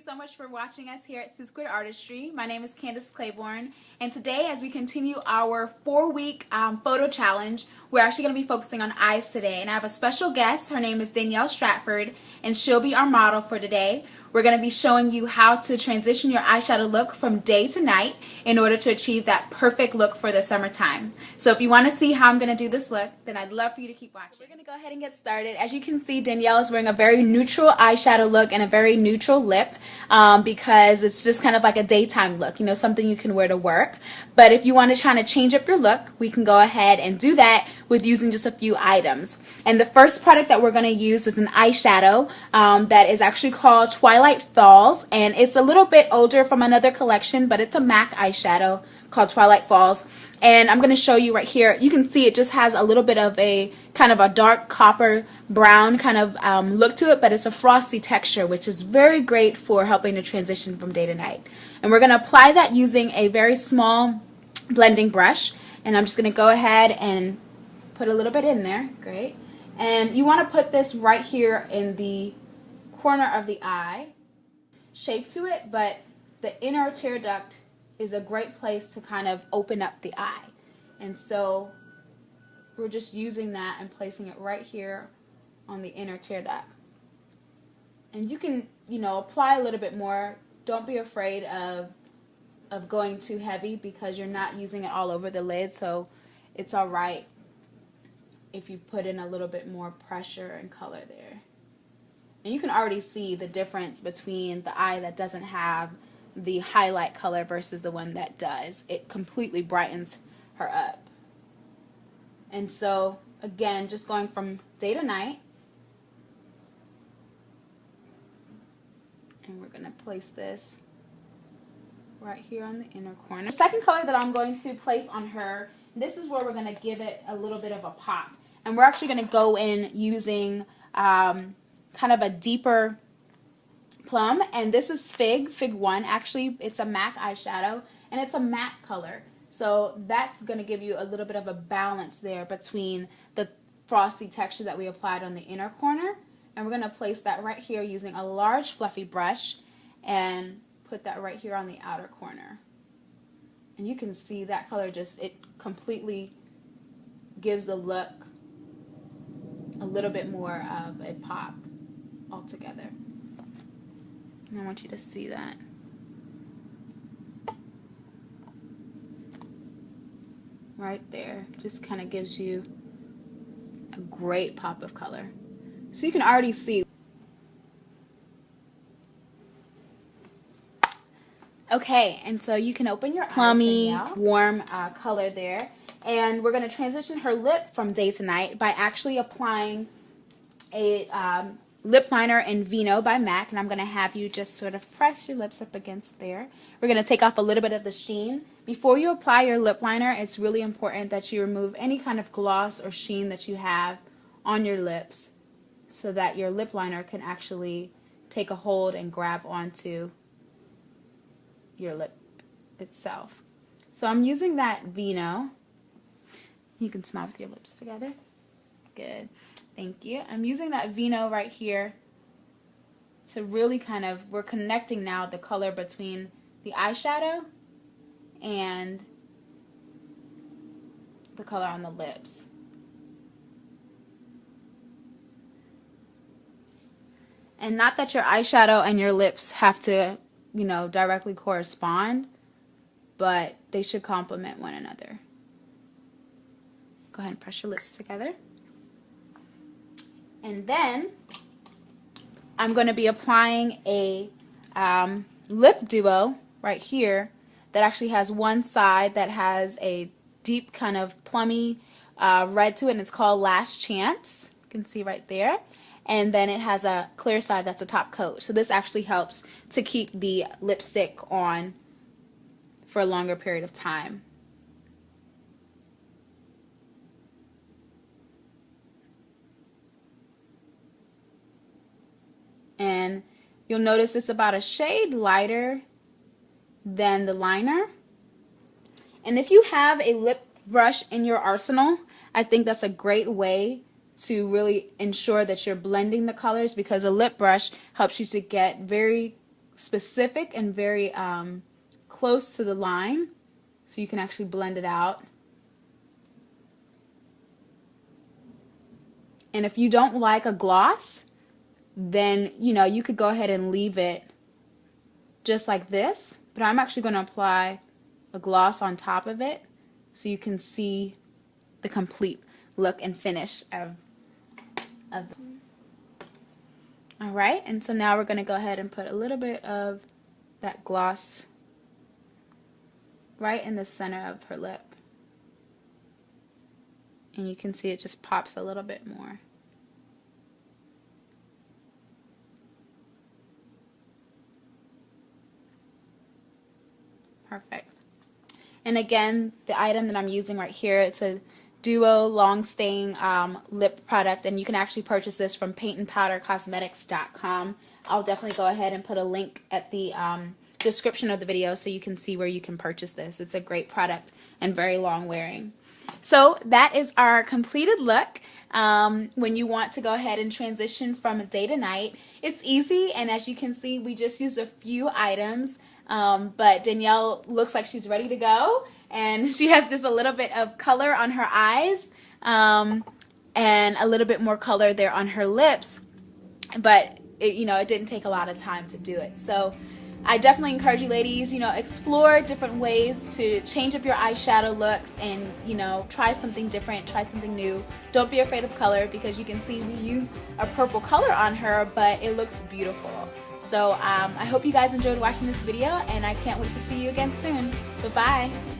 so much for watching us here at Squid Artistry. My name is Candace Claiborne, and today as we continue our 4-week photo challenge, we're actually going to be focusing on eyes today. And I have a special guest. Her name is Danielle Stratford, and she'll be our model for today. We're going to be showing you how to transition your eyeshadow look from day to night in order to achieve that perfect look for the summertime. So if you want to see how I'm going to do this look, then I'd love for you to keep watching. We're going to go ahead and get started. As you can see, Danielle is wearing a very neutral eyeshadow look and a very neutral lip because it's just kind of like a daytime look, you know, something you can wear to work. But if you want to try to change up your look, we can go ahead and do that with using just a few items. And the first product that we're going to use is an eyeshadow that is actually called Twilight Falls, and it's a little bit older from another collection, but it's a MAC eyeshadow called Twilight Falls. And I'm going to show you right here. You can see it just has a little bit of a kind of a dark copper brown kind of look to it, but it's a frosty texture, which is very great for helping to transition from day to night. And we're going to apply that using a very small blending brush, and I'm just going to go ahead and put a little bit in there. Great. And you want to put this right here in the corner of the eye, shape to it, but the inner tear duct is a great place to kind of open up the eye. And so we're just using that and placing it right here on the inner tear duct. And you can, you know, apply a little bit more. Don't be afraid of going too heavy because you're not using it all over the lid, so it's all right if you put in a little bit more pressure and color there. And you can already see the difference between the eye that doesn't have the highlight color versus the one that does. It completely brightens her up. And so, again, just going from day to night. And we're going to place this right here on the inner corner. The second color that I'm going to place on her, this is where we're going to give it a little bit of a pop. And we're actually going to go in using kind of a deeper plum, and this is Fig 1. Actually, it's a MAC eyeshadow, and it's a matte color. So that's going to give you a little bit of a balance there between the frosty texture that we applied on the inner corner. And we're going to place that right here using a large fluffy brush and put that right here on the outer corner. And you can see that color just, it completely gives the look a little bit more of a pop altogether. And I want you to see that. Right there. Just kind of gives you a great pop of color. So you can already see. Okay, and so you can open your plummy, warm color there. And we're going to transition her lip from day to night by actually applying a lip liner in Vino by MAC, and I'm going to have you just sort of press your lips up against there. We're going to take off a little bit of the sheen. Before you apply your lip liner, it's really important that you remove any kind of gloss or sheen that you have on your lips so that your lip liner can actually take a hold and grab onto your lip itself. So I'm using that Vino. You can smile with your lips together. Good. Thank you. I'm using that Vino right here to really kind of, we're connecting now the color between the eyeshadow and the color on the lips. And not that your eyeshadow and your lips have to, you know, directly correspond, but they should complement one another. Go ahead and press your lips together. And then I'm going to be applying a lip duo right here that actually has one side that has a deep kind of plummy red to it, and it's called Last Chance. You can see right there. And then it has a clear side that's a top coat. So this actually helps to keep the lipstick on for a longer period of time. And you'll notice it's about a shade lighter than the liner. And if you have a lip brush in your arsenal, I think that's a great way to really ensure that you're blending the colors, because a lip brush helps you to get very specific and very close to the line, so you can actually blend it out. And if you don't like a gloss, then, you know, you could go ahead and leave it just like this. But I'm actually going to apply a gloss on top of it so you can see the complete look and finish of Alright, and so now we're going to go ahead and put a little bit of that gloss right in the center of her lip. And you can see it just pops a little bit more. Perfect. And again, the item that I'm using right here, it's a Duo Long Staying Lip product, and you can actually purchase this from paintandpowdercosmetics.com. I'll definitely go ahead and put a link at the description of the video so you can see where you can purchase this. It's a great product and very long wearing. So that is our completed look. When you want to go ahead and transition from day to night, it's easy, and as you can see, we just used a few items, but Danielle looks like she's ready to go, and she has just a little bit of color on her eyes and a little bit more color there on her lips, but it, you know, it didn't take a lot of time to do it. So I definitely encourage you ladies, you know, explore different ways to change up your eyeshadow looks and, you know, try something different, try something new. Don't be afraid of color, because you can see we use a purple color on her, but it looks beautiful. So I hope you guys enjoyed watching this video, and I can't wait to see you again soon. Bye-bye.